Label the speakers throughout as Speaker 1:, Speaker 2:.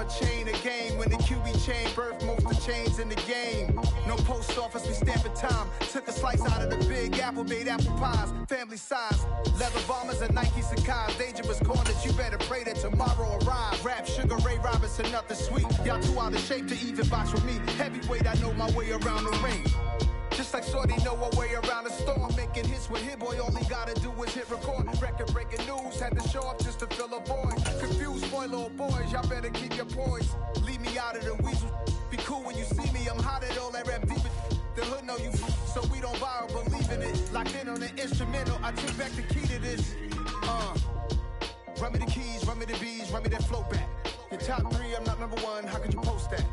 Speaker 1: chain of game. When the QB chain birthed most of the chains in the game. No post office, we stamping time. Took a slice out of the big apple, made apple pies. Family size, leather bombers and Nike Sacai's. Dangerous corners, you better pray that tomorrow arrives. Rap, Sugar Ray Robinson, nothing sweet. Y'all too out of shape to even box with me. Heavyweight, I know my way around the ring. Just like Shorty know her way around the storm. Making hits with Hit Boy, all he gotta do is hit record. Record breaking news, had to show up just to fill a void. Confused boy, little boys, y'all better keep your poise. Leave me out of the weasel. Be cool when you see me, I'm hot at all that rap deep. The hood know you, so we don't borrow, believe in it. Locked in on the instrumental, I took back the key to this. Run me the keys, run me the bees, run me that flow back. Your top three, I'm not number one, how could you post that?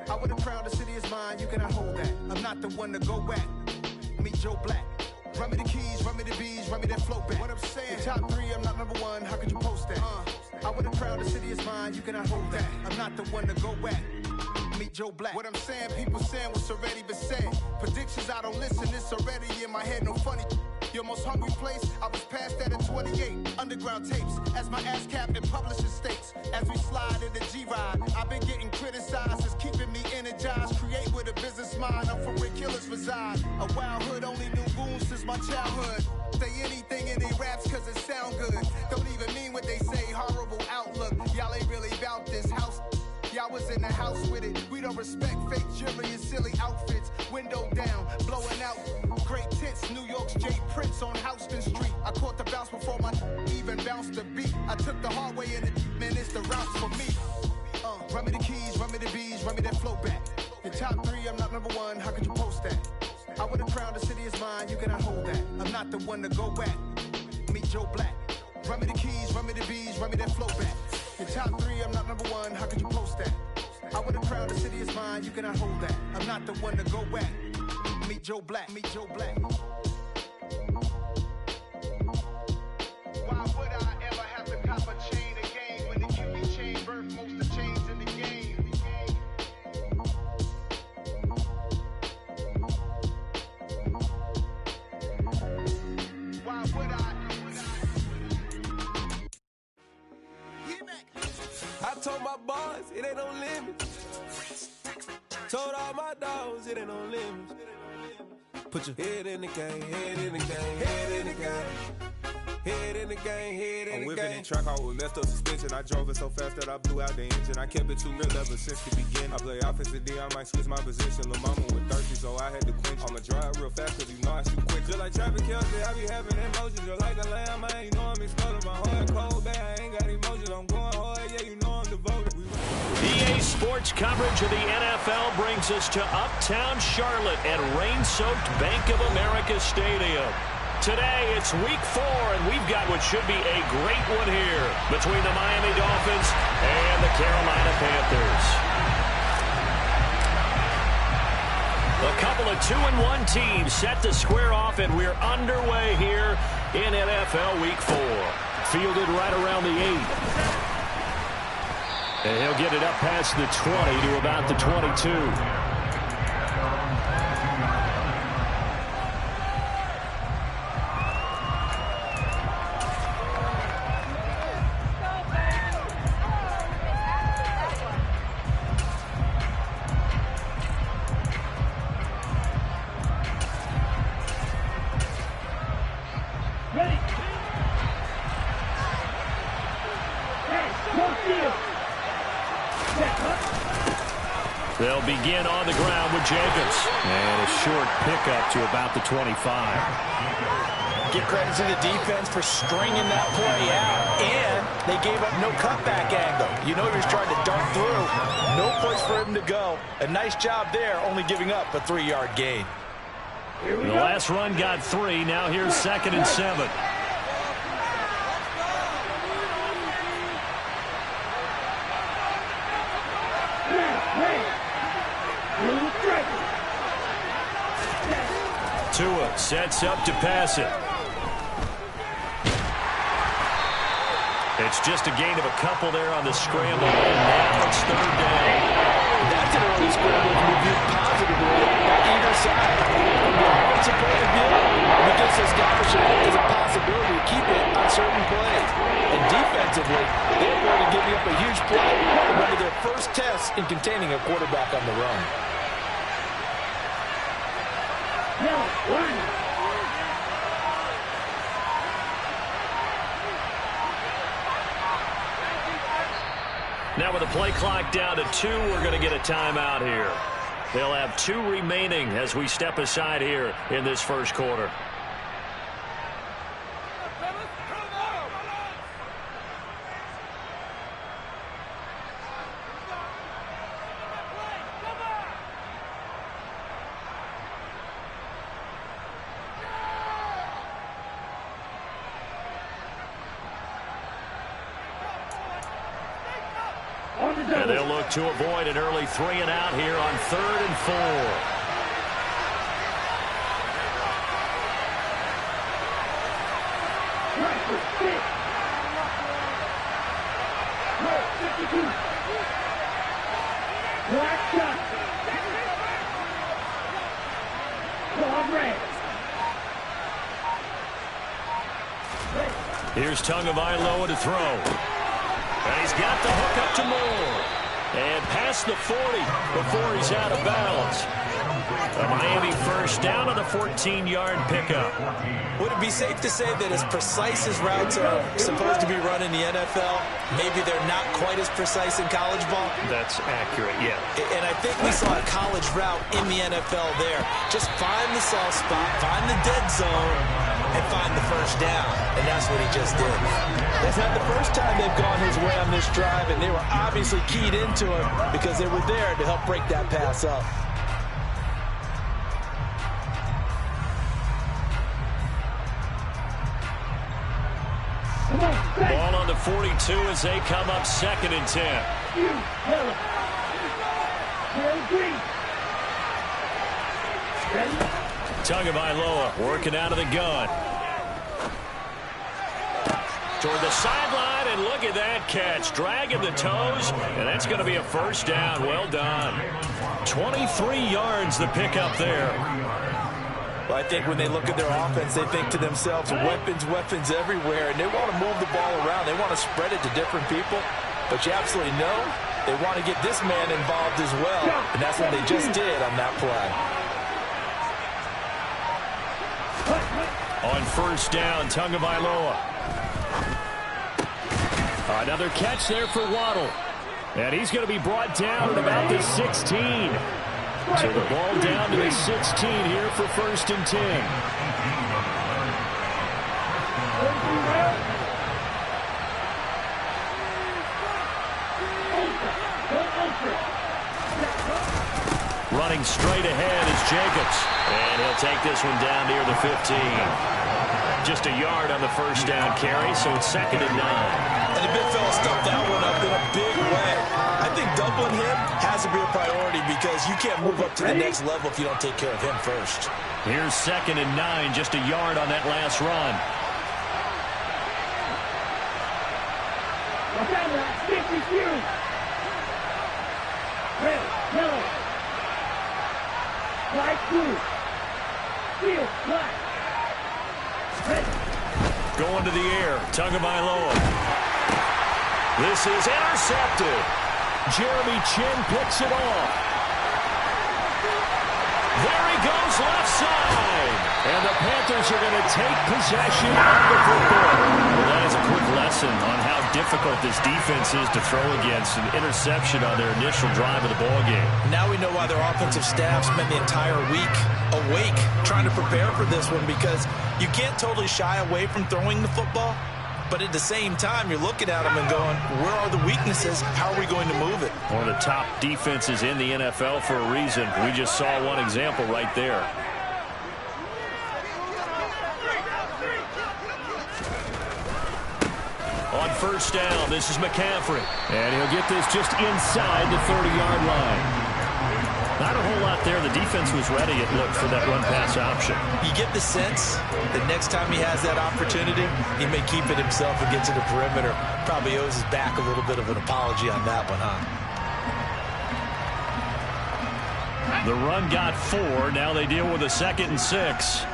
Speaker 1: I would have crowned the city is mine, you cannot hold that. I'm not the one to go back. Meet Joe Black. Run me the keys, run me the bees, run me that flow back. What I'm saying, your top three, I'm not number one, how could you post that? I would have crowned the city is mine, you cannot hold that. I'm not the one to go back. Meet Joe Black. What I'm saying, people saying what's already been said. Predictions, I don't listen, it's already in my head, no funny. Your most hungry place, I was past that at 28. Underground tapes, as my ass cap in publishing states. As we slide in the G-Ride, I've been getting criticized, it's keeping me energized. Create with a business mind, I'm from where killers reside. A wild hood, only knew goons since my childhood. Say anything in they raps cause it sound good. Don't even mean what they say, horrible outlook. Y'all ain't really about this house. Y'all was in the house with it. We don't respect fake jewelry and silly outfits. Window down, blowing out. Great tits, New York's J. Prince on Houston Street. I caught the bounce before my even bounced the beat. I took the hard way in it, man, it's the route for me. Run me the keys, run me the bees, run me that flow back. Your top three, I'm not number one, how could you post that? I would have crowned the city is mine, you cannot hold that. I'm not the one to go back. Meet Joe Black. Run me the keys, run me the bees, run me that flow back. Your top three, I'm not number one, how could you post that? I would have crowned the city is mine, you cannot hold that. I'm not the one to go back. Meet Joe Black, meet Joe Black. Why would I ever have to cop a chain again when the QB chain birthed most of the chains in the game? Why would I?
Speaker 2: I told my boys it ain't no limits. Told all my dogs it ain't no limits. Put your head in the game, head in the game, head in the game. Head in the game, head in the game. I'm whipping in track, I was left up suspension. I drove it so fast that I blew out the engine. I kept it too real ever since the beginning. I play offensive D, I might switch my position. Lil' mama was thirsty, so I had to quench. I'ma drive real fast, cause you know I shoot quick. Just like traffic Kelsey, I be having emotions. Just like a lamb, man, you know I'm exploding. My heart cold, bad, I ain't got emotions. I'm going hard, yeah, you know I'm devoted.
Speaker 3: EA Sports coverage of the NFL brings us to Uptown Charlotte at rain-soaked Bank of America Stadium. Today, it's week 4, and we've got what should be a great one here between the Miami Dolphins and the Carolina Panthers. A couple of 2-1 teams set to square off, and we're underway here in NFL Week 4. Fielded right around the 8. And he'll get it up past the 20 to about the 22. They'll begin on the ground with Jacobs. And a short pickup to about the 25.
Speaker 4: Give credit to the defense for stringing that play out. And they gave up no cutback angle. You know he was trying to dart through. No place for him to go. A nice job there, only giving up a 3-yard gain.
Speaker 3: The last run got 3. Now here's 2nd and 7. Tua sets up to pass it. It's just a gain of a couple there on the scramble. And now it's 3rd down.
Speaker 4: That's an early scramble to review positively by either side. From the offensive point of view, we just establishing it as a possibility to keep it on certain plays. And defensively, they're going to give you up a huge play. Remember, their first test in containing a quarterback on the run.
Speaker 3: Now with the play clock down to 2, we're going to get a timeout here. They'll have 2 remaining as we step aside here in this first quarter. And they'll look to avoid an early 3-and-out here on 3rd and 4. Here's Tagovailoa to throw. And he's got the hook up to Moore. And past the 40 before he's out of bounds. A Miami first down on the 14-yard pickup.
Speaker 4: Would it be safe to say that as precise as routes are supposed to be run in the NFL, maybe they're not quite as precise in college ball?
Speaker 3: That's accurate, yeah.
Speaker 4: And I think we saw a college route in the NFL there. Just find the soft spot, find the dead zone, and find the first down. And that's what he just did. That's not the first time they've gone his way on this drive, and they were obviously keyed into him because they were there to help break that pass up.
Speaker 3: Ball on the 42 as they come up 2nd and 10. Tagovailoa working out of the gun. Toward the sideline, and look at that catch. Dragging the toes, and that's going to be a first down. Well done. 23 yards the pickup there.
Speaker 4: Well, I think when they look at their offense, they think to themselves, weapons everywhere, and they want to move the ball around. They want to spread it to different people, but you absolutely know they want to get this man involved as well, and that's what they just did on that play.
Speaker 3: On first down, Tagovailoa. Another catch there for Waddle. And he's going to be brought down at about the 16. So the ball down to the 16 here for 1st and 10. Running straight ahead is Jacobs. And he'll take this one down near the 15. Just a yard on the first down carry, so it's 2nd and 9.
Speaker 4: And the big fella stuffed that one up in a big way. I think doubling him has to be a priority because you can't move up to the next level if you don't take care of him first.
Speaker 3: Here's 2nd and 9, just a yard on that last run. Going to the air, Tagovailoa. This is intercepted. Jeremy Chin picks it off. There he goes, left side. And the Panthers are going to take possession of the football. Well, that is a quick lesson on how difficult this defense is to throw against. An interception on their initial drive of the ballgame.
Speaker 4: Now we know why their offensive staff spent the entire week awake trying to prepare for this one, because you can't totally shy away from throwing the football. But at the same time, you're looking at them and going, where are the weaknesses? How are we going to move it?
Speaker 3: One of the top defenses in the NFL for a reason. We just saw one example right there. On first down, this is McCaffrey. And he'll get this just inside the 30-yard line. Not a whole lot there. The defense was ready, it looked, for that run-pass option. You get the sense that next time he has that opportunity, he may keep it himself and get to the perimeter. Probably owes his back a little bit of an apology on that one, huh? The run got 4. Now they deal with a 2nd and 6.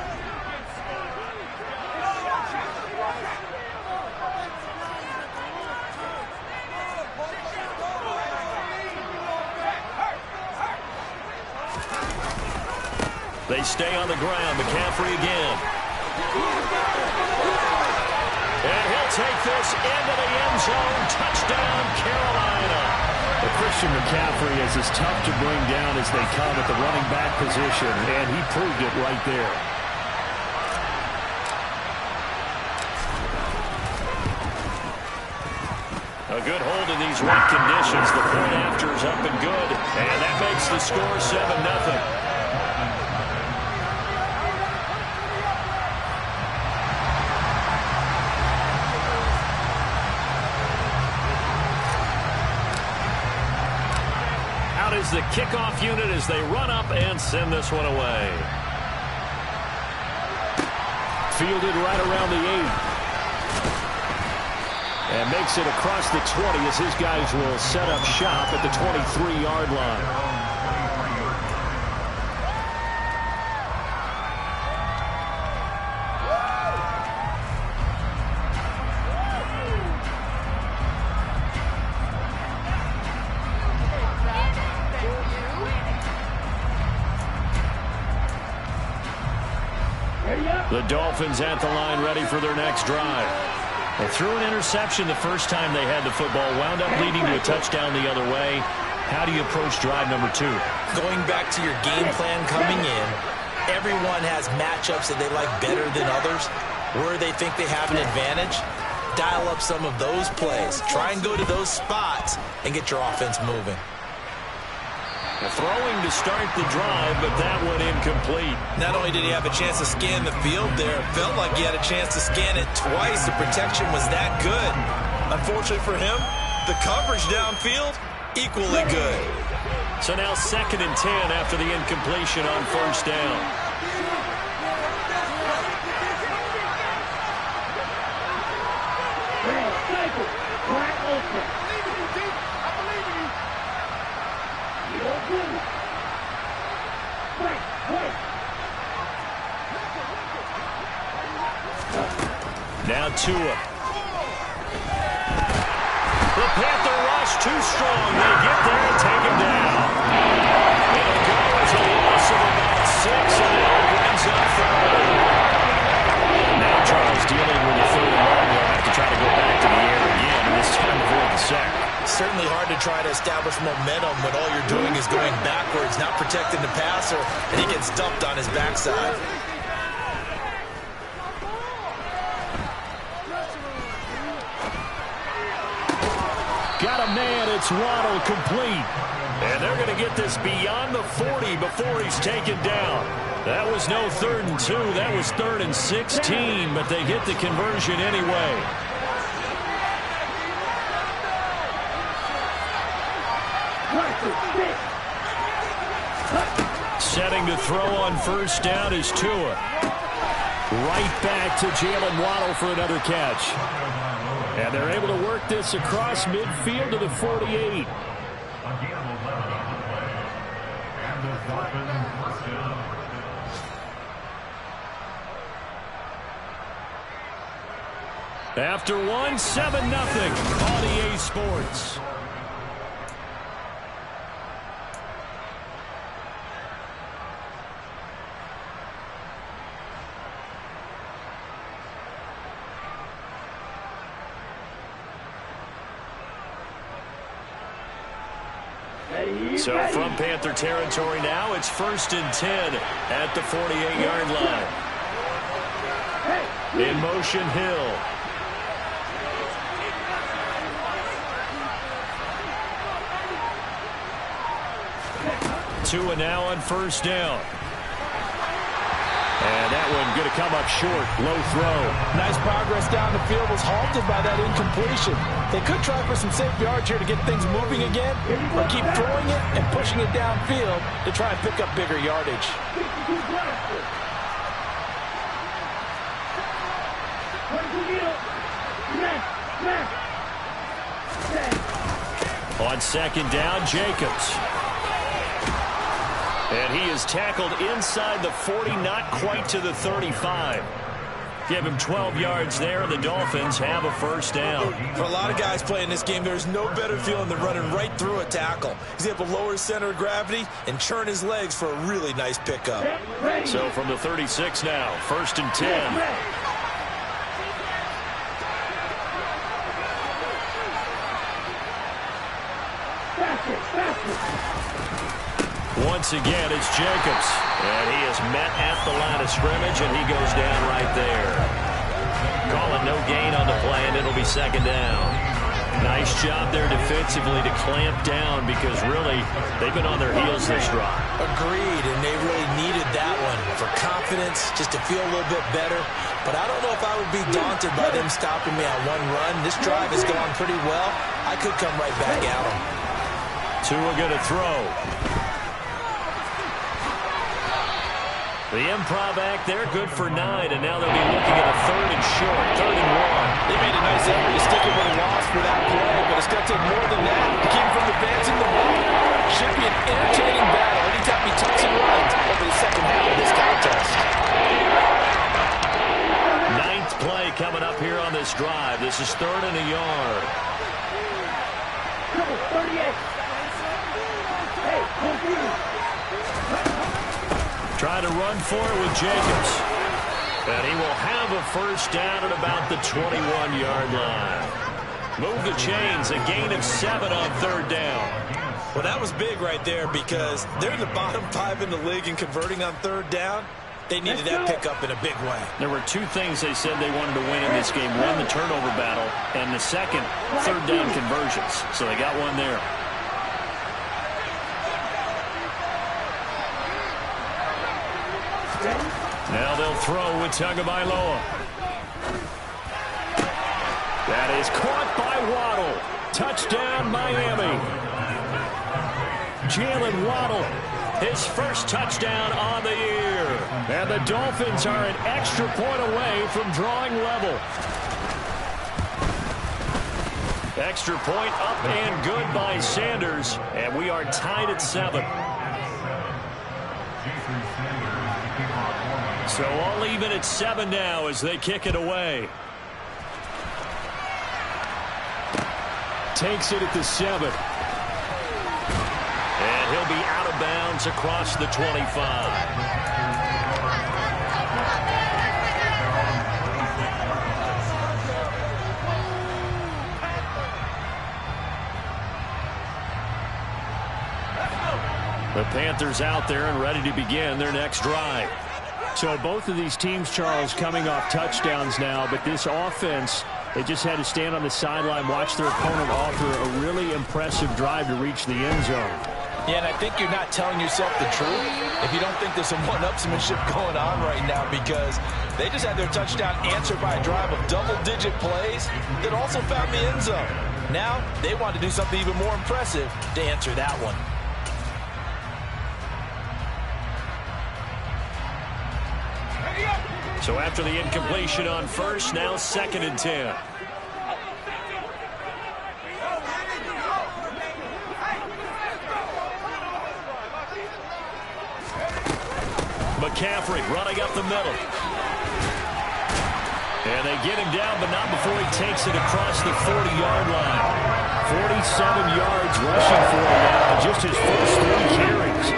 Speaker 3: They stay on the ground. McCaffrey again. And he'll take this into the end zone. Touchdown, Carolina.
Speaker 5: Well, Christian McCaffrey is as tough to bring down as they come at the running back position, and he proved it right there.
Speaker 3: A good hold in these wet conditions. The point after is up and good, and that makes the score 7-0. Is the kickoff unit as they run up and send this one away.
Speaker 5: Fielded right around the 8. And makes it across the 20 as his guys will set up shop at the 23-yard line.
Speaker 3: The Dolphins at the line ready for their next drive. They threw an interception the first time they had the football, wound up leading to a touchdown the other way. How do you approach drive number 2?
Speaker 4: Going back to your game plan coming in, everyone has matchups that they like better than others. Where they think they have an advantage, dial up some of those plays. Try and go to those spots and get your offense moving.
Speaker 3: Throwing to start the drive, but that one incomplete.
Speaker 4: Not only did he have a chance to scan the field there, it felt like he had a chance to scan it twice. The protection was that good. Unfortunately for him, the coverage downfield, equally good.
Speaker 3: So now 2nd and 10 after the incompletion on first down. Now Tua. The Panther rush too strong. They get there and take him down. It'll go as a loss of about 6, and it brings up 3rd. Now Charles dealing with a 3rd and long. They'll have to try to go back to the air again, and this time avoid the sack.
Speaker 4: Certainly hard to try to establish momentum when all you're doing is going backwards, not protecting the passer, and he gets dumped on his backside.
Speaker 3: Got a man, it's Waddle, complete. And they're going to get this beyond the 40 before he's taken down. That was no 3rd and 2, that was 3rd and 16, but they get the conversion anyway. Setting to throw on first down is Tua. Right back to Jalen Waddle for another catch. And they're able to work this across midfield to the 48. After 1, 7-0 on EA Sports. So from Panther territory now, it's 1st and 10 at the 48-yard line. In motion, Hill. Tua now on first down. And that one going to come up short. Low throw.
Speaker 4: Nice progress down the field, was halted by that incompletion. They could try for some safe yards here to get things moving again, or keep throwing it and pushing it downfield to try and pick up bigger yardage.
Speaker 3: On 2nd down, Jacobs. And he is tackled inside the 40, not quite to the 35. Give him 12 yards there, and the Dolphins have a first down.
Speaker 4: For a lot of guys playing this game, there's no better feeling than running right through a tackle. He's able to lower his center of gravity and churn his legs for a really nice pickup.
Speaker 3: So from the 36 now, 1st and 10. Once again, it's Jacobs. And he is met at the line of scrimmage, and he goes down right there. Call it no gain on the play, and it'll be 2nd down. Nice job there defensively to clamp down because, really, they've been on their heels this drive.
Speaker 4: Agreed, and they really needed that one for confidence, just to feel a little bit better. But I don't know if I would be daunted by them stopping me on one run. This drive has gone pretty well. I could come right back at them.
Speaker 3: Tua going to throw. The improv act there, good for 9, and now they'll be looking at a 3rd and short, 3rd and 1.
Speaker 4: They made a nice effort to stick it with a loss for that play, but it's going to take more than that to keep him from advancing the ball. Should be an entertaining battle anytime he tucks and runs over the second half of this contest.
Speaker 3: 9th play coming up here on this drive. This is 3rd and a yard.
Speaker 6: 38. Hey,
Speaker 3: Trying to run for it with Jacobs. And he will have a first down at about the 21-yard line. Move the chains, a gain of 7 on 3rd down.
Speaker 4: Well, that was big right there because they're in the bottom 5 in the league in converting on 3rd down. They needed that pickup in a big way.
Speaker 3: There were 2 things they said they wanted to win in this game. One, the turnover battle, and the second, 3rd down conversions. So they got one there. Now they'll throw with Tagovailoa. That is caught by Waddle. Touchdown, Miami. Jalen Waddle, his first touchdown on the year. And the Dolphins are an extra point away from drawing level. Extra point up and good by Sanders. And we are tied at 7. So all even at 7 now as they kick it away. Takes it at the 7. And he'll be out of bounds across the 25. The Panthers out there and ready to begin their next drive.
Speaker 5: So both of these teams, Charles, coming off touchdowns now, but this offense, they just had to stand on the sideline, watch their opponent offer a really impressive drive to reach the end zone.
Speaker 4: Yeah, and I think you're not telling yourself the truth if you don't think there's some one-upsmanship going on right now, because they just had their touchdown answered by a drive of double-digit plays that also found the end zone. Now they want to do something even more impressive to answer that one.
Speaker 3: So after the incompletion on first, now 2nd and 10. McCaffrey running up the middle. And they get him down, but not before he takes it across the 40-yard line. 47 yards rushing for him now, just his first 3 carries.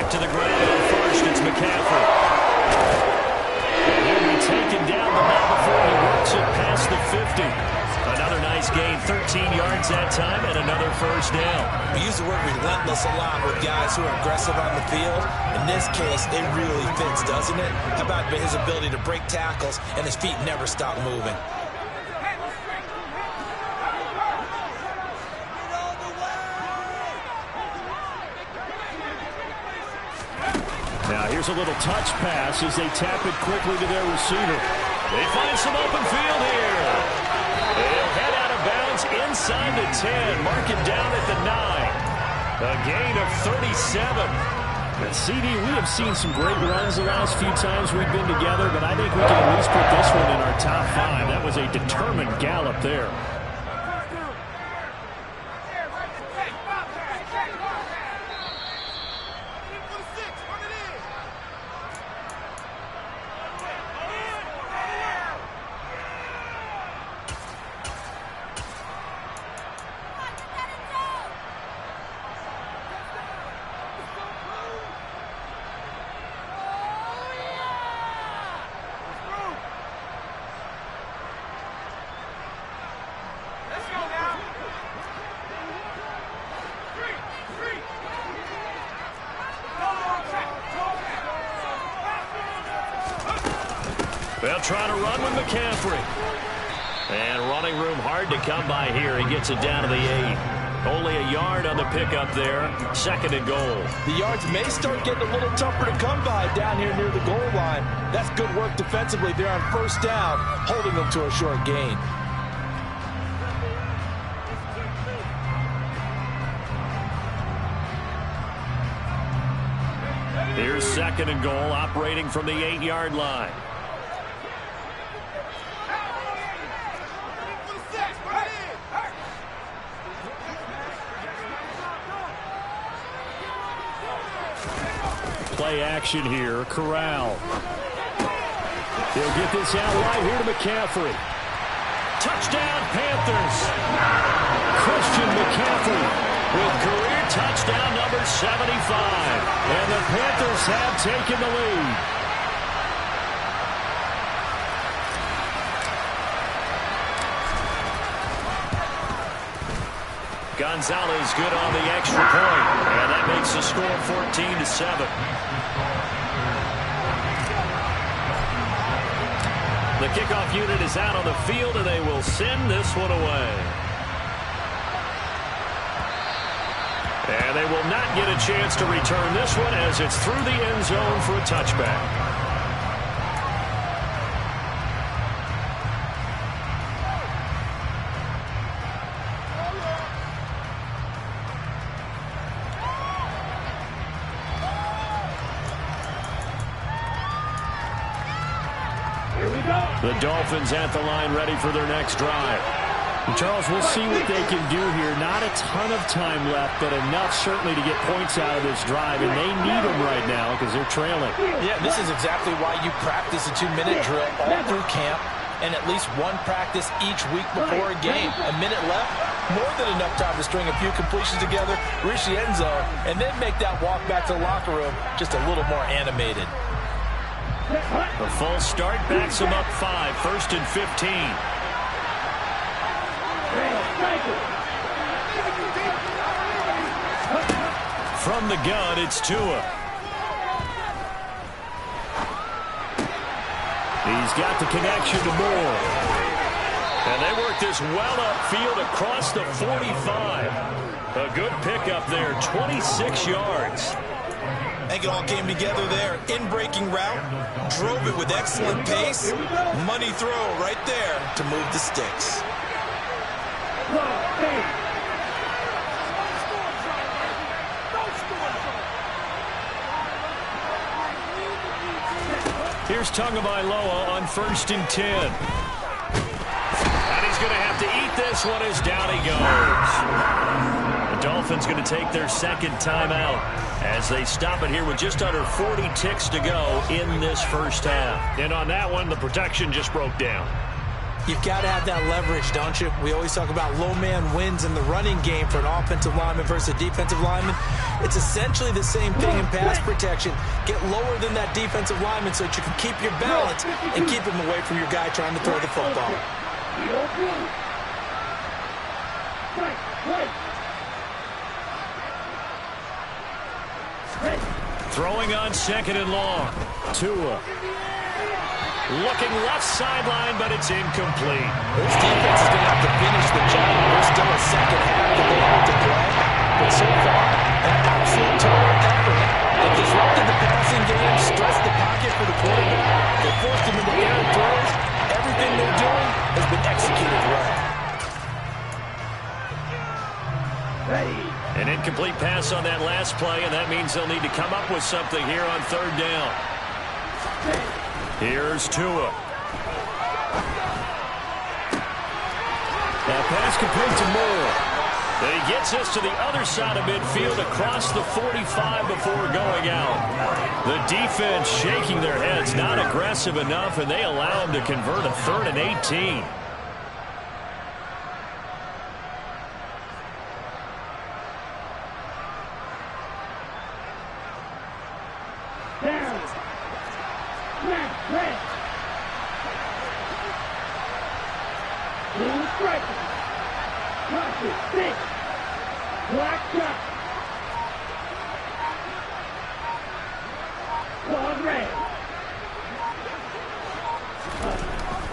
Speaker 3: To the ground on first, it's McCaffrey. And he'll be taken down, but not before he works it past the 50. Another nice gain, 13 yards that time, and another first down.
Speaker 4: We use the word relentless a lot with guys who are aggressive on the field. In this case, it really fits, doesn't it? How about his ability to break tackles and his feet never stop moving?
Speaker 3: Now here's a little touch pass as they tap it quickly to their receiver. They find some open field here. They'll head out of bounds inside the 10. Mark it down at the 9. A gain of 37.
Speaker 5: And CD, we have seen some great runs the last few times we've been together, but I think we can at least put this one in our top 5. That was a determined gallop there.
Speaker 3: They'll try to run with McCaffrey. And running room hard to come by here. He gets it down to the 8. Only a yard on the pickup there. 2nd and goal.
Speaker 4: The yards may start getting a little tougher to come by down here near the goal line. That's good work defensively there on 1st down, holding them to a short gain.
Speaker 3: Here's 2nd and goal, operating from the 8-yard line.
Speaker 5: Play action here. Corral. He'll get this out right here to McCaffrey.
Speaker 3: Touchdown, Panthers. Christian McCaffrey with career touchdown number 75.
Speaker 5: And the Panthers have taken the lead.
Speaker 3: Gonzalez good on the extra point, and that makes the score 14-7. The kickoff unit is out on the field, and they will send this one away. And they will not get a chance to return this one as it's through the end zone for a touchback. The Dolphins at the line, ready for their next drive.
Speaker 5: Charles, we'll see what they can do here. Not a ton of time left, but enough certainly to get points out of this drive, and they need them right now because they're trailing.
Speaker 4: Yeah, this is exactly why you practice a 2-minute drill all through camp and at least one practice each week before a game. A minute left, more than enough time to string a few completions together, reach the end zone, and then make that walk back to the locker room just a little more animated.
Speaker 3: The full start backs him up 5, 1st and 15. From the gun, it's Tua. He's got the connection to Moore. And they work this well upfield across the 45. A good pickup there, 26 yards.
Speaker 7: I think it all came together there. In-breaking route, drove it with excellent pace. Money throw right there to move the sticks.
Speaker 3: Here's Tagovailoa on 1st and 10. And he's going to have to eat this one as down he goes. The Dolphins going to take their 2nd timeout as they stop it here with just under 40 ticks to go in this first half. And on that one, the protection just broke down.
Speaker 4: You've got to have that leverage, don't you? We always talk about low man wins in the running game for an offensive lineman versus a defensive lineman. It's essentially the same thing in pass protection. Get lower than that defensive lineman so that you can keep your balance and keep him away from your guy trying to throw the football.
Speaker 3: Throwing on 2nd and long. Tua. Looking left sideline, but it's incomplete.
Speaker 4: This defense is going to have to finish the job. There's still a second half that they have to play. But so far, an absolute total effort. They disrupted the passing game, stressed the pocket for the quarterback. They forced him into air throws. Everything they're doing has been executed well.
Speaker 3: An incomplete pass on that last play, and that means they'll need to come up with something here on 3rd down. Here's Tua.
Speaker 5: That pass complete to Moore.
Speaker 3: And he gets us to the other side of midfield across the 45 before going out. The defense shaking their heads, not aggressive enough, and they allow him to convert a 3rd and 18.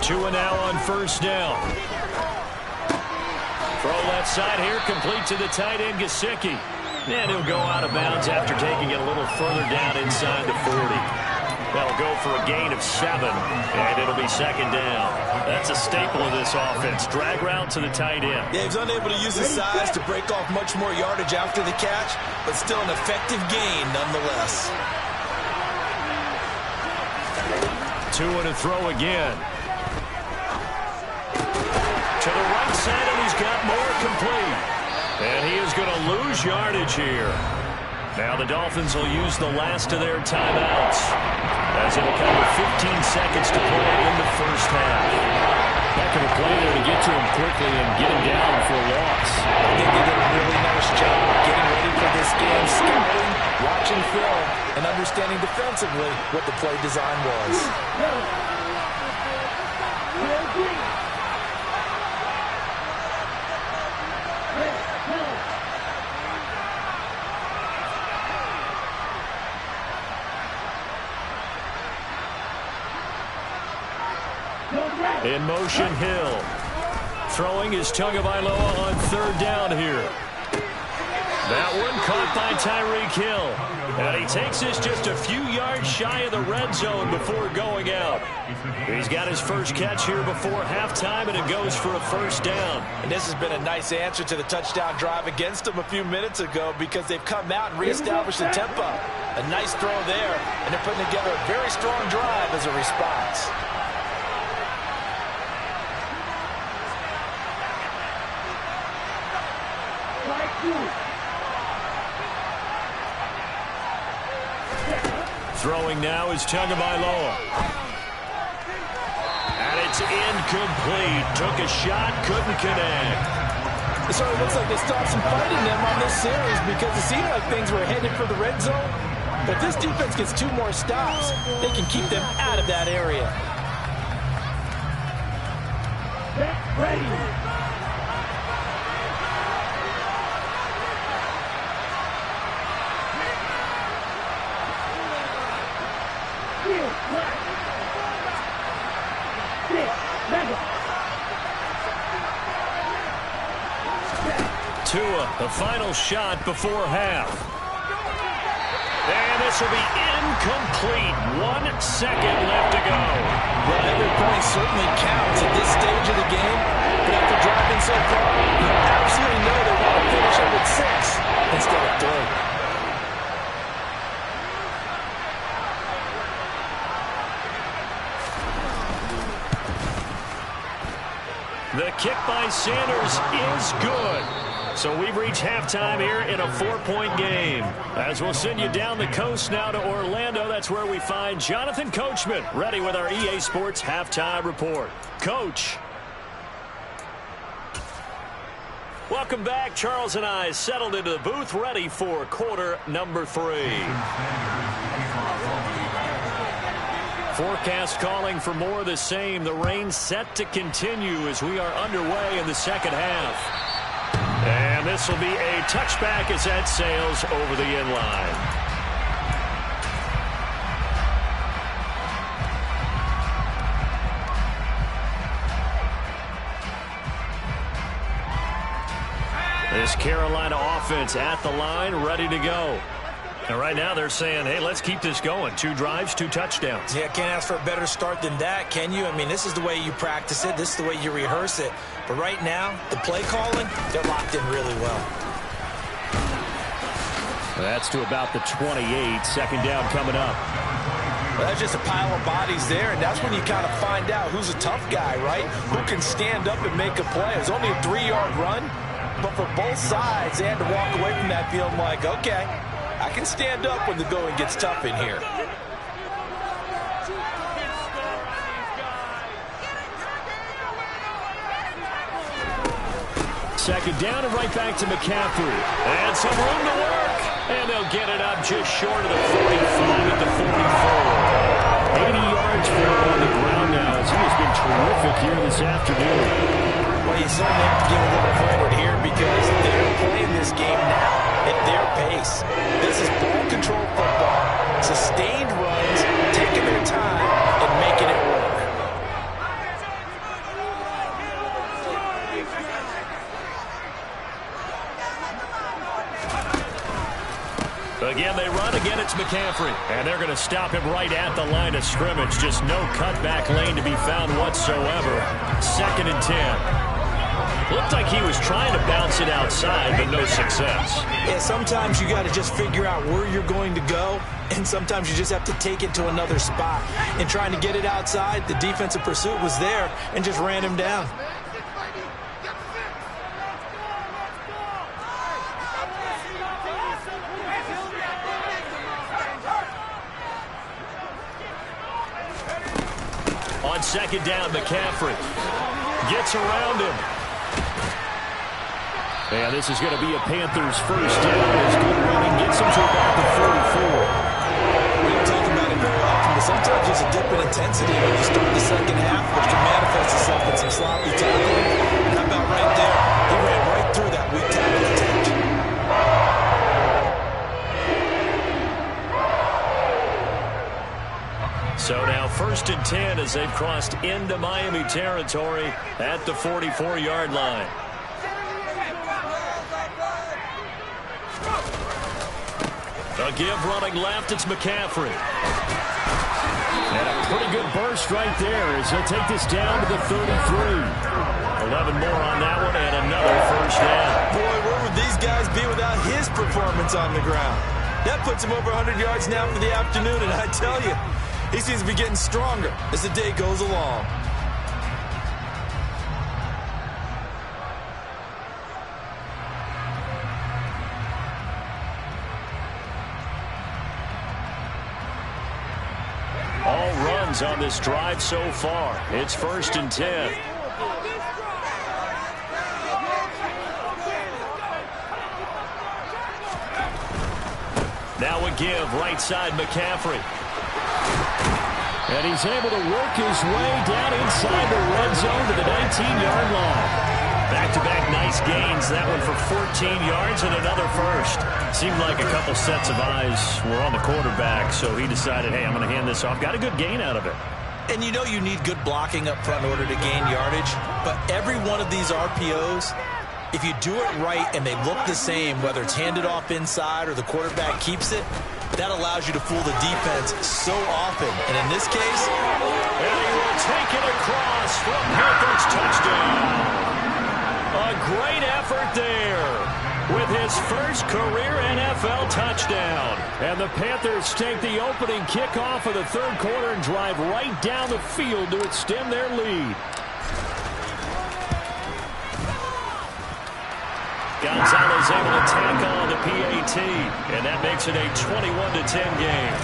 Speaker 3: Tua now on first down. Throw left side here, complete to the tight end, Gesicki. And he'll go out of bounds after taking it a little further down inside the 40. That'll go for a gain of 7, and it'll be second down. That's a staple of this offense. Drag route to the tight end.
Speaker 7: Yeah, he's unable to use his size to break off much more yardage after the catch, but still an effective gain nonetheless.
Speaker 3: Tua to throw again. To the right side, and he's got more complete. And he is going to lose yardage here. Now the Dolphins will use the last of their timeouts, as it'll come with 15 seconds to play in the first half.
Speaker 5: Heck of a play there to get to him quickly and get him down for a loss.
Speaker 4: I think they did a really nice job getting ready for this game, scouting, watching film, and understanding defensively what the play design was.
Speaker 3: In motion, Hill. Throwing is Tagovailoa on third down here. That one caught by Tyreek Hill. And he takes this just a few yards shy of the red zone before going out. He's got his first catch here before halftime, and it goes for a first down.
Speaker 4: And this has been a nice answer to the touchdown drive against them a few minutes ago, because they've come out and reestablished the tempo. A nice throw there, and they're putting together a very strong drive as a response.
Speaker 3: Throwing now is Tagovailoa. And it's incomplete. Took a shot, couldn't connect.
Speaker 4: It sort of looks like they stopped some fighting them on this series, because it seemed like things were headed for the red zone. But if this defense gets 2 more stops, they can keep them out of that area.
Speaker 6: Get ready.
Speaker 3: Tua, the final shot before half. And this will be incomplete. 1 second left to go.
Speaker 4: Well, every point certainly counts at this stage of the game. But after driving so far, you absolutely know they want to finish it with 6 instead of 3.
Speaker 3: The kick by Sanders is good. So we've reached halftime here in a 4-point game. As we'll send you down the coast now to Orlando, that's where we find Jonathan Coachman ready with our EA Sports Halftime Report. Coach. Welcome back. Charles and I settled into the booth, ready for quarter number 3. Forecast calling for more of the same. The rain set to continue as we are underway in the second half. And this will be a touchback as that sails over the end line. This Carolina offense at the line, ready to go. And right now they're saying, hey, let's keep this going. 2 drives, 2 touchdowns.
Speaker 4: Yeah, can't ask for a better start than that, can you? I mean, this is the way you practice it. This is the way you rehearse it. But right now, the play calling, they're locked in really well.
Speaker 5: That's to about the 28. Second down coming up.
Speaker 4: Well, that's just a pile of bodies there, and that's when you kind of find out who's a tough guy, right? Who can stand up and make a play. It was only a 3-yard run, but for both sides, they had to walk away from that feeling like, okay, I can stand up when the going gets tough in here.
Speaker 3: Second down and right back to McCaffrey. And some room to work. And they'll get it up just short of the 45 at the 44. 80 yards for him on the ground now as he has been terrific here this afternoon.
Speaker 4: Well, you certainly have to give a little credit here because they're playing this game now at their pace. This is ball control football, sustained runs, taking their time, and making it work.
Speaker 3: McCaffrey. And they're going to stop him right at the line of scrimmage. Just no cutback lane to be found whatsoever. 2nd and 10. Looked like he was trying to bounce it outside, but no success.
Speaker 4: Yeah, sometimes you got to just figure out where you're going to go, and sometimes you just have to take it to another spot. And trying to get it outside, the defensive pursuit was there and just ran him down.
Speaker 3: On 2nd down, McCaffrey gets around him. And this is going to be a Panthers first down as good running gets him to about the 44.
Speaker 4: We don't talk about it very often, but sometimes there's a dip in intensity when you start the second half, which can manifest itself in some sloppy tackling. And how about right there? He ran right through that weak tackle attempt.
Speaker 3: So now 1st and 10 as they've crossed into Miami territory at the 44-yard line. A give running left, it's McCaffrey. And a pretty good burst right there as he'll take this down to the 33. 11 more on that one and another first down.
Speaker 4: Boy, where would these guys be without his performance on the ground? That puts him over 100 yards now for the afternoon, and I tell you, he seems to be getting stronger as the day goes along.
Speaker 3: All runs on this drive so far. It's 1st and 10. Now a give, right side McCaffrey. And he's able to work his way down inside the red zone to the 19-yard line. Back-to-back nice gains. That one for 14 yards and another first. Seemed like a couple sets of eyes were on the quarterback, so he decided, hey, I'm going to hand this off. Got a good gain out of it.
Speaker 4: And you know you need good blocking up front in order to gain yardage, but every one of these RPOs, if you do it right and they look the same, whether it's handed off inside or the quarterback keeps it, that allows you to fool the defense so often. And in this case,
Speaker 3: and he will take it across for a Panthers touchdown. A great effort there with his first career NFL touchdown. And the Panthers take the opening kickoff of the 3rd quarter and drive right down the field to extend their lead. Gonzalez able to tack on the PAT, and that makes it a 21-10 game.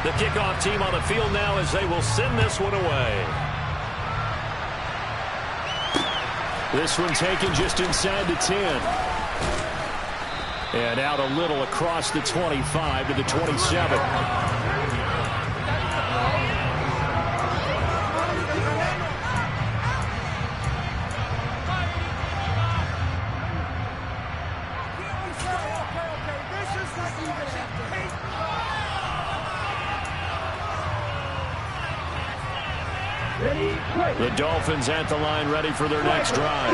Speaker 3: The kickoff team on the field now as they will send this one away. This one taken just inside the 10. And out a little across the 25 to the 27. The Dolphins at the line ready for their next drive.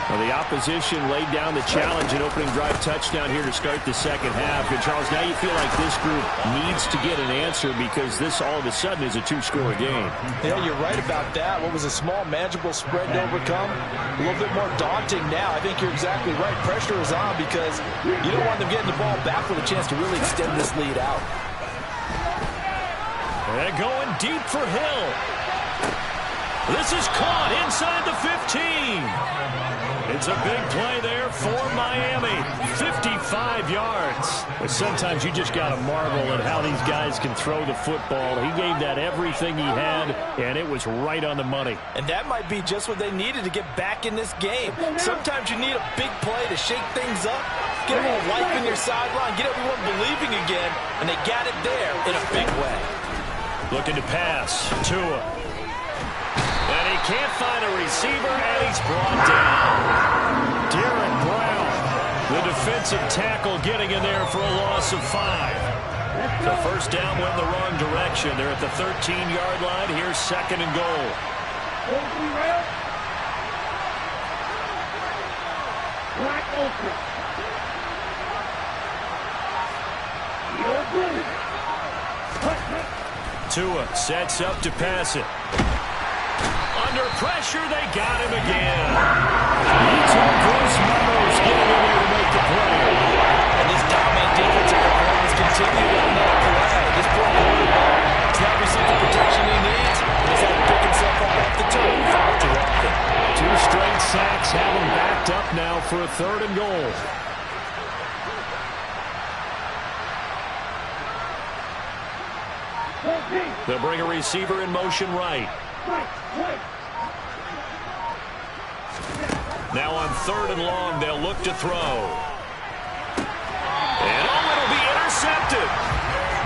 Speaker 3: Well, the opposition laid down the challenge and opening drive touchdown here to start the second half. And Charles, now you feel like this group needs to get an answer because this all of a sudden is a 2-score game.
Speaker 4: Yeah, you're right about that. What was a small, manageable spread to overcome, a little bit more daunting now. I think you're exactly right. Pressure is on because you don't want them getting the ball back with a chance to really extend this lead out.
Speaker 3: And going deep for Hill. This is caught inside the 15. It's a big play there for Miami. 55 yards. But sometimes you just got to marvel at how these guys can throw the football. He gave that everything he had, and it was right on the money.
Speaker 4: And that might be just what they needed to get back in this game. Sometimes you need a big play to shake things up, get a little life in your sideline, get everyone believing again, and they got it there in a big way.
Speaker 3: Looking to pass. Tua. And he can't find a receiver, and he's brought down. Derek Brown, the defensive tackle, getting in there for a loss of 5. The first down went in the wrong direction. They're at the 13-yard line. Here's 2nd and goal. Tua sets up to pass it. Under pressure, they got him again. Gross-Matos getting in there to make the play.
Speaker 4: And this dominant defensive performance continued on that play. This poor quarterback has not received the protection he needs, and he's had to pick himself up off the turf far too often.
Speaker 3: 2 straight sacks have him backed up now for a 3rd and goal. They'll bring a receiver in motion right. Now on 3rd and long, they'll look to throw. And it'll be intercepted.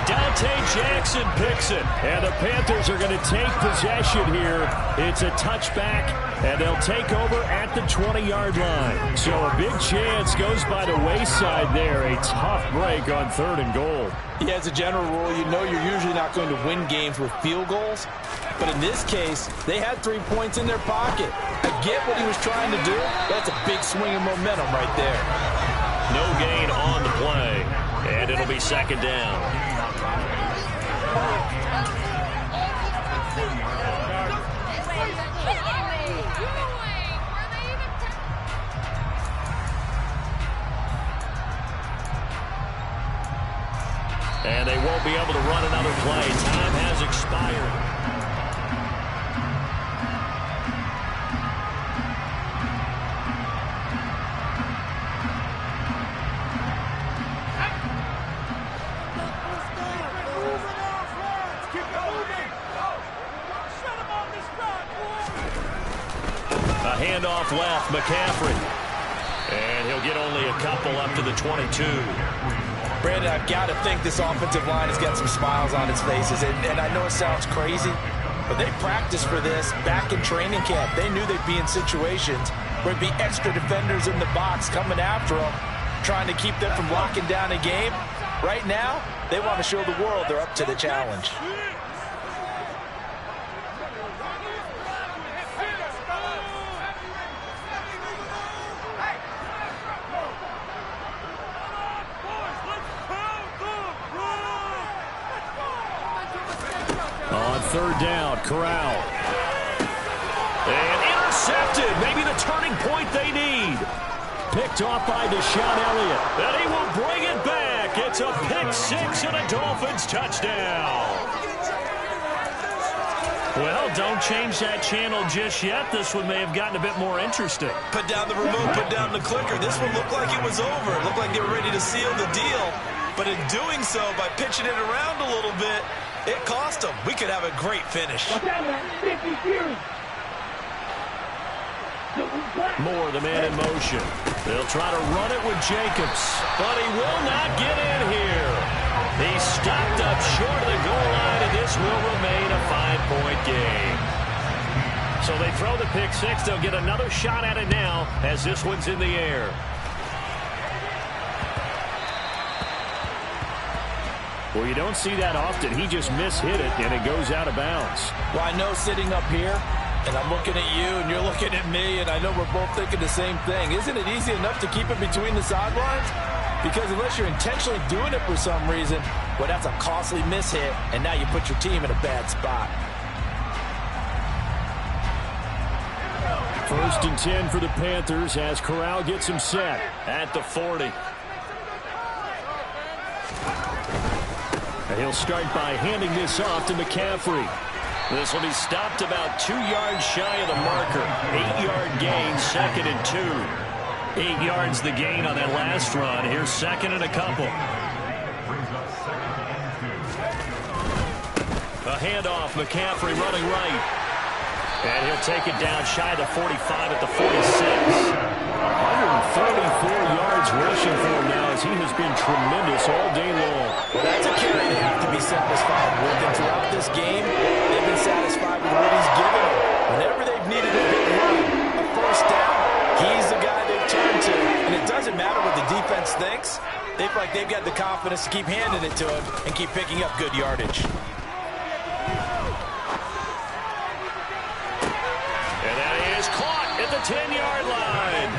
Speaker 3: Dante Jackson picks it. And the Panthers are going to take possession here. It's a touchback, and they'll take over at the 20-yard line. So a big chance goes by the wayside there. A tough break on 3rd and goal.
Speaker 4: Yeah, as a general rule, you know you're usually not going to win games with field goals. But in this case, they had 3 points in their pocket. I get what he was trying to do. That's a big swing of momentum right there.
Speaker 3: No gain on the play, and it'll be 2nd down. And they won't be able to run another play. Time has expired. A handoff left, McCaffrey. And he'll get only a couple up to the 22.
Speaker 4: Brandon, I've got to think this offensive line has got some smiles on its faces. And I know it sounds crazy, but they practiced for this back in training camp. They knew they'd be in situations where there'd be extra defenders in the box coming after them, trying to keep them from locking down a game. Right now, they want to show the world they're up to the challenge.
Speaker 3: On 3rd down, Corral. And intercepted. Maybe the turning point they need. Picked off by Deshaun Elliott. And he will bring it back. It's a pick 6 and a Dolphins touchdown. Well, don't change that channel just yet. This one may have gotten a bit more interesting.
Speaker 7: Put down the remote, put down the clicker. This one looked like it was over. It looked like they were ready to seal the deal. But in doing so, by pitching it around a little bit, it cost them. We could have a great finish.
Speaker 3: Moore, the man in motion. They'll try to run it with Jacobs, but he will not get in here. He's stopped up short of the goal line, and this will remain a 5-point game. So they throw the pick 6. They'll get another shot at it now as this one's in the air. Well, you don't see that often. He just mishit it, and it goes out of bounds.
Speaker 4: Well, I know sitting up here, and I'm looking at you, and you're looking at me, and I know we're both thinking the same thing. Isn't it easy enough to keep it between the sidelines? Because unless you're intentionally doing it for some reason, well, that's a costly mishit, and now you put your team in a bad spot.
Speaker 3: 1st and 10 for the Panthers as Corral gets him set at the 40. He'll start by handing this off to McCaffrey. This will be stopped about 2 yards shy of the marker. 8-yard gain, 2nd and 2. 8 yards the gain on that last run. Here's 2nd and a couple. A handoff, McCaffrey running right. And he'll take it down shy of the 45 at the 46. 134 yards rushing for him now as he has been tremendous all day long.
Speaker 4: Well, that's a carry they have to be satisfied with. And throughout this game, they've been satisfied with what he's given them. Whenever they've needed a big run, a 1st down, he's the guy they've turned to. And it doesn't matter what the defense thinks. They feel like they've got the confidence to keep handing it to him and keep picking up good yardage.
Speaker 3: And that is caught at the 10-yard line.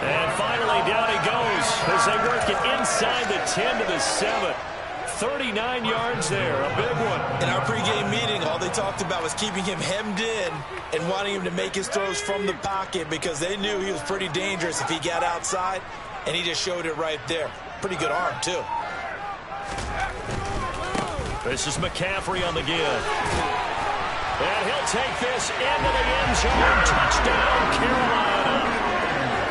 Speaker 3: And finally, down he goes as they work it inside the 10 to the 7. 39 yards there, a big one.
Speaker 7: In our pregame meeting, all they talked about was keeping him hemmed in and wanting him to make his throws from the pocket because they knew he was pretty dangerous if he got outside, and he just showed it right there. Pretty good arm, too.
Speaker 3: This is McCaffrey on the give. And he'll take this into the end zone. Touchdown, Carolina.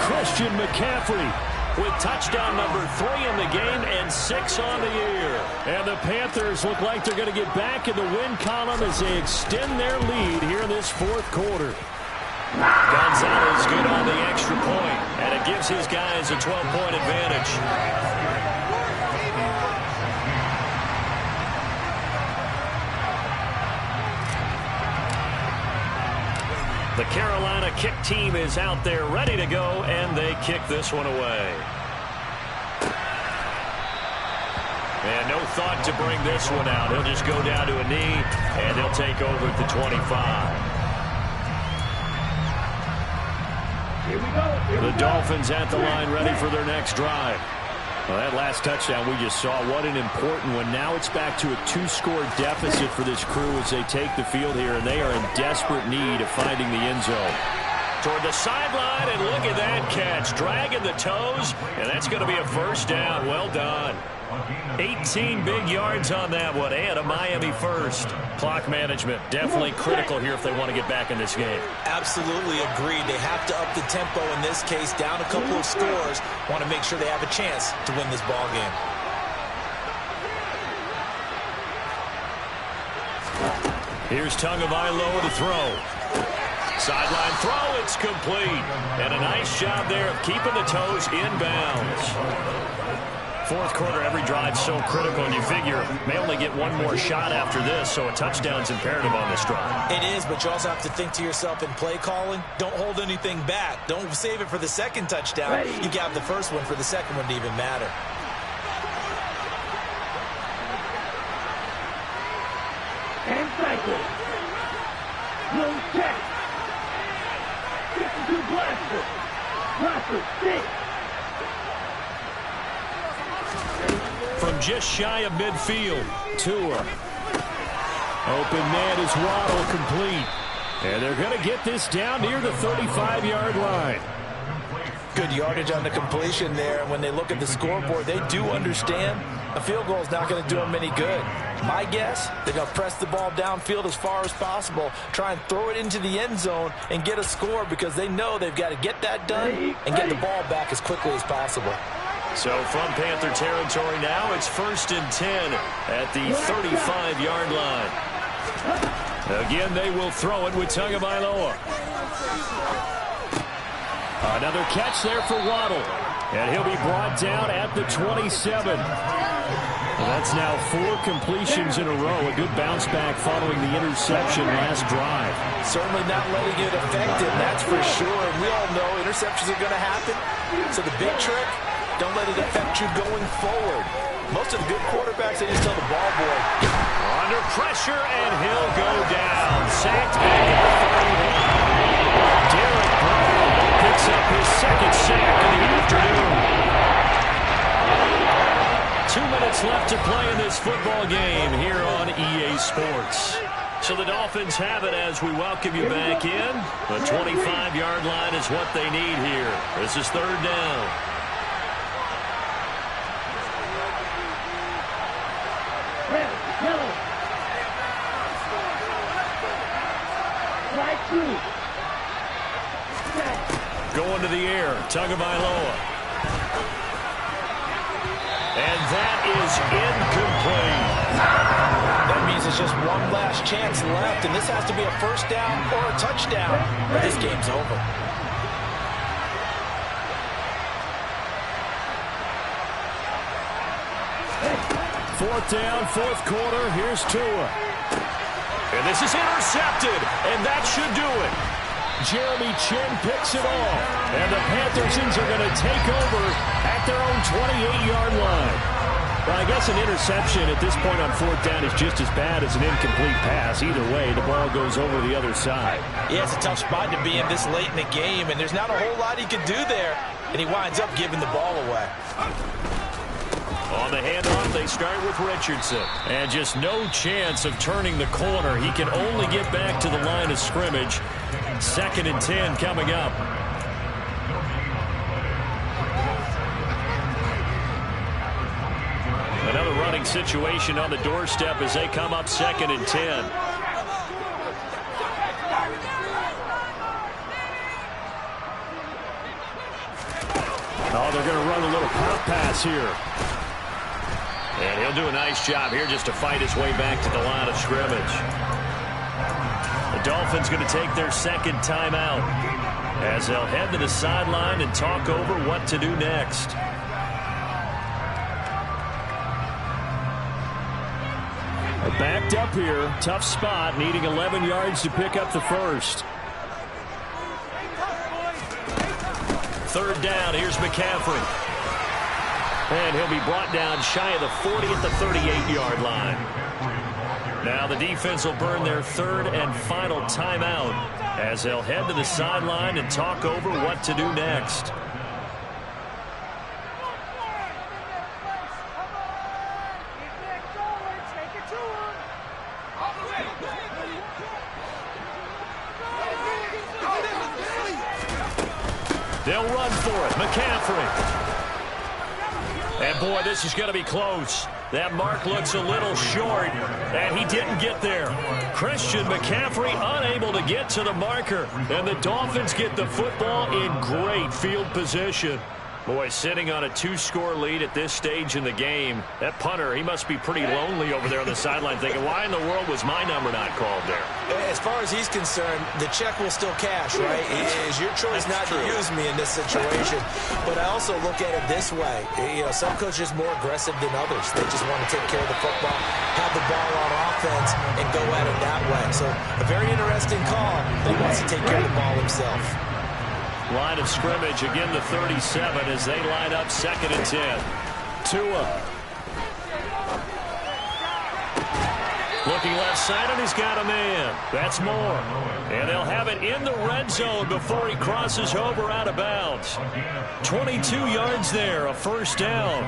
Speaker 3: Christian McCaffrey with touchdown number 3 in the game and 6 on the year. And the Panthers look like they're going to get back in the win column as they extend their lead here in this fourth quarter. Gonzalez good on the extra point, and it gives his guys a 12-point advantage. The Carolina kick team is out there ready to go, and they kick this one away. And no thought to bring this one out. He'll just go down to a knee, and they'll take over at the 25.
Speaker 6: Here we go.
Speaker 3: The Dolphins at the line ready for their next drive. Well, that last touchdown we just saw, what an important one. Now it's back to a 2-score deficit for this crew as they take the field here, and they are in desperate need of finding the end zone. Toward the sideline, and look at that catch. Dragging the toes, and that's going to be a first down. Well done. 18 big yards on that one, and a Miami first. Clock management definitely critical here if they want to get back in this game.
Speaker 7: Absolutely agreed. They have to up the tempo in this case, down a couple of scores. Want to make sure they have a chance to win this ball game.
Speaker 3: Here's Tagovailoa to throw. Sideline throw, it's complete. And a nice job there of keeping the toes in bounds. Fourth quarter, every drive so critical, and you figure may only get one more shot after this, so a touchdown's imperative on this drive.
Speaker 7: It is, but you also have to think to yourself in play calling, don't hold anything back. Don't save it for the second touchdown.
Speaker 6: Ready.
Speaker 7: You got the first one for the second one to even matter.
Speaker 6: And cycle. Low check. 52 blaster. Blaster 6.
Speaker 3: From just shy of midfield, Tua. Open man is Waddle, complete. And they're going to get this down near the 35-yard line.
Speaker 7: Good yardage on the completion there. And when they look at the scoreboard, they do understand a field goal is not going to do them any good. My guess, they're going to press the ball downfield as far as possible, try and throw it into the end zone and get a score because they know they've got to get that done and get the ball back as quickly as possible.
Speaker 3: So from Panther territory now, it's 1st and 10 at the 35-yard line. Again, they will throw it with Tagovailoa. Another catch there for Waddle. And he'll be brought down at the 27. Well, that's now 4 completions in a row. A good bounce back following the interception last drive.
Speaker 7: Certainly not letting it affect him, that's for sure. And we all know interceptions are going to happen. So the big trick, don't let it affect you going forward. Most of the good quarterbacks, they just tell the ball boy.
Speaker 3: Under pressure, and he'll go down. Sacked back at the 31. Derek Brown picks up his second sack of the afternoon. 2 minutes left to play in this football game here on EA Sports. So the Dolphins have it as we welcome you back in. The 25-yard line is what they need here. This is 3rd down.
Speaker 6: Red, yellow. Right through.
Speaker 3: Going to the air, Tagovailoa. And that is incomplete.
Speaker 7: That means it's just one last chance left, and this has to be a first down or a touchdown, or this game's over.
Speaker 3: Fourth down, 4th quarter. Here's Tua. And this is intercepted, and that should do it. Jeremy Chin picks it off, and the Panthers are going to take over at their own 28-yard line. Well, I guess an interception at this point on 4th down is just as bad as an incomplete pass. Either way, the ball goes over the other side.
Speaker 7: Yeah, it's a tough spot to be in this late in the game, and there's not a whole lot he can do there, and he winds up giving the ball away.
Speaker 3: On the handoff, they start with Richardson. And just no chance of turning the corner. He can only get back to the line of scrimmage. 2nd and 10 coming up. Another running situation on the doorstep as they come up 2nd and 10. Oh, they're going to run a little pop pass here. And he'll do a nice job here just to fight his way back to the line of scrimmage. The Dolphins going to take their 2nd timeout as they'll head to the sideline and talk over what to do next. They're backed up here. Tough spot, needing 11 yards to pick up the first. 3rd down, here's McCaffrey. And he'll be brought down shy of the 40 at the 38-yard line. Now the defense will burn their 3rd and final timeout as they'll head to the sideline and talk over what to do next. They'll run for it. McCaffrey. And, boy, this is going to be close. That mark looks a little short, and he didn't get there. Christian McCaffrey unable to get to the marker, and the Dolphins get the football in great field position. Boy, sitting on a 2-score lead at this stage in the game, that punter, he must be pretty lonely over there on the sideline thinking, why in the world was my number not called there?
Speaker 7: As far as he's concerned, the check will still cash, right? It is your choice not to use me in this situation. But I also look at it this way. You know, some coaches are more aggressive than others. They just want to take care of the football, have the ball on offense, and go at it that way. So a very interesting call, but he wants to take care of the ball himself.
Speaker 3: Line of scrimmage, again the 37 as they line up 2nd and 10. Tua. Looking left side, and he's got a man. That's more. And they'll have it in the red zone before he crosses over out of bounds. 22 yards there, a 1st down.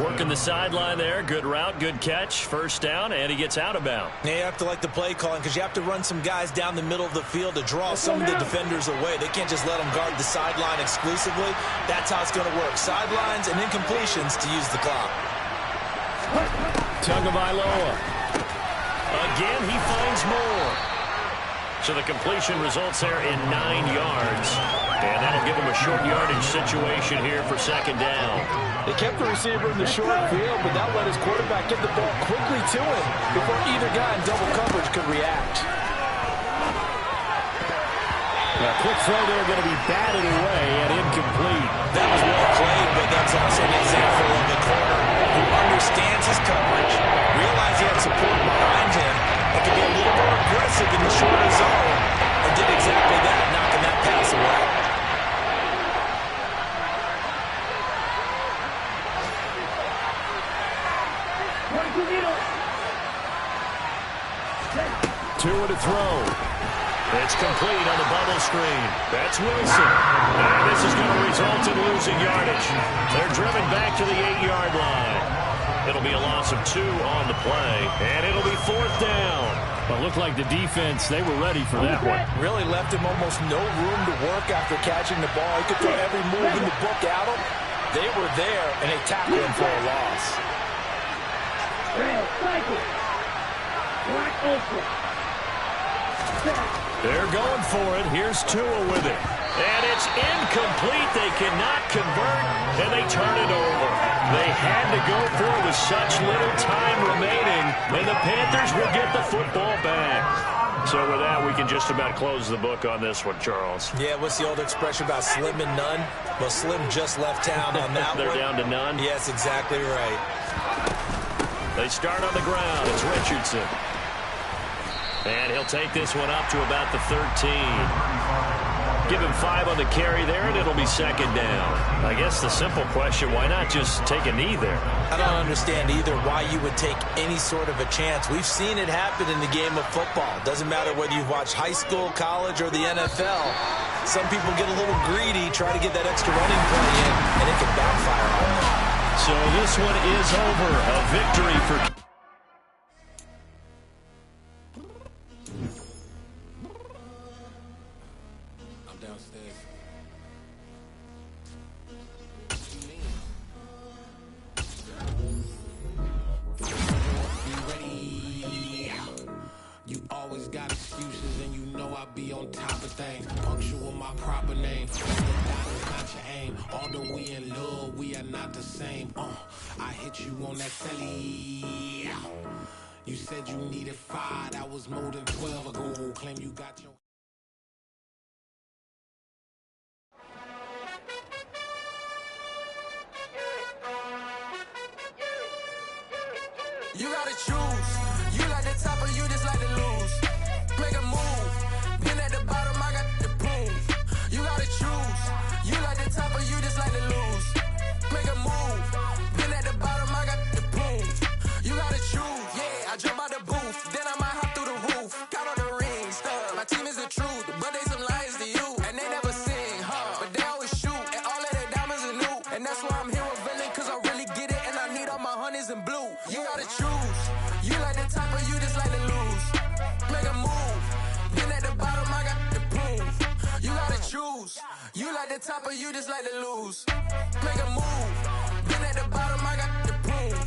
Speaker 3: Working the sideline there. Good route, good catch. 1st down, and he gets out of bounds.
Speaker 7: Yeah, you have to like the play calling because you have to run some guys down the middle of the field to draw some of the defenders away. They can't just let them guard the sideline exclusively. That's how it's going to work. Sidelines and incompletions to use the clock.
Speaker 3: Tagovailoa. Again, he finds more. So the completion results there in 9 yards. And that'll give him a short yardage situation here for 2nd down.
Speaker 4: They kept the receiver in the short field, but that let his quarterback get the ball quickly to him before either guy in double coverage could react.
Speaker 5: A quick throw there going to be batted away and incomplete.
Speaker 7: That was well played, but that's also an example of the corner who understands his coverage, realized he had support behind him, and can be a little more aggressive in the shorter zone, and did exactly that, knocking that pass away.
Speaker 3: Tua to throw. It's complete on the bubble screen. That's Wilson. And this is going to result in losing yardage. They're driven back to the 8-yard line. It'll be a loss of 2 on the play, and it'll be 4th down.
Speaker 5: Well, it looked like the defense, they were ready for that one.
Speaker 7: Really left him almost no room to work after catching the ball. He could throw every move in the book at him. They were there, and they tackled him for a loss.
Speaker 3: They're going for it. Here's Tua with it. And it's incomplete. They cannot convert, and they turn it over. They had to go for it with such little time remaining, and the Panthers will get the football back. So with that, we can just about close the book on this one, Charles.
Speaker 7: Yeah, what's the old expression about slim and none? Well, Slim just left town on that
Speaker 3: They're
Speaker 7: one.
Speaker 3: down to none?
Speaker 7: Yes, exactly right.
Speaker 3: They start on the ground. It's Richardson. And he'll take this one up to about the 13. Give him 5 on the carry there, and it'll be 2nd down. I guess the simple question, why not just take a knee there?
Speaker 7: I don't understand either why you would take any sort of a chance. We've seen it happen in the game of football. Doesn't matter whether you've watched high school, college, or the NFL. Some people get a little greedy, try to get that extra running play in, and it can backfire on them.
Speaker 3: So this one is over. A victory for...
Speaker 2: I'm downstairs. Be ready. You always got excuses, and you know I be on top of things. Punctual my proper name. Not your aim. Although we in love, we are not the same. I hit you on that telly. You said you needed 5. That was more than 12 ago. Claim you got your...
Speaker 8: You gotta choose. You like the top or you just like to lose. Make a move. Been at the bottom, I got the proof. You gotta choose. You like the top or you just like to lose. Make a move. Been at the bottom, I got the proof. You gotta choose. Yeah, I jump out the booth. Then I might hop through the roof. Count on the rings. My team is the truth, but they some liars to you. And they never sing, but they always shoot. And all of their diamonds are new. And that's why I'm here with villain, cause I really get it. And I need all my honeys in blue. You gotta choose. You like the top or you just like to lose. Make a move. Been at the bottom, I got the proof. You gotta choose. You like the top or you just like to lose. Make a move. Been at the bottom, I got the proof.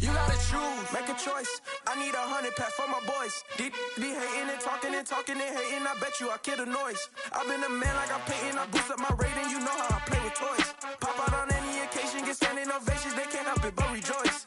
Speaker 8: You gotta choose. Make a choice. I need 100 pack for my boys. Be hating and talking and hating. I bet you I kill the noise. I've been a man like I'm painting. I boost up my rating. You know how I play with toys. Pop out on any occasion, get standing ovations. They can't help it but rejoice.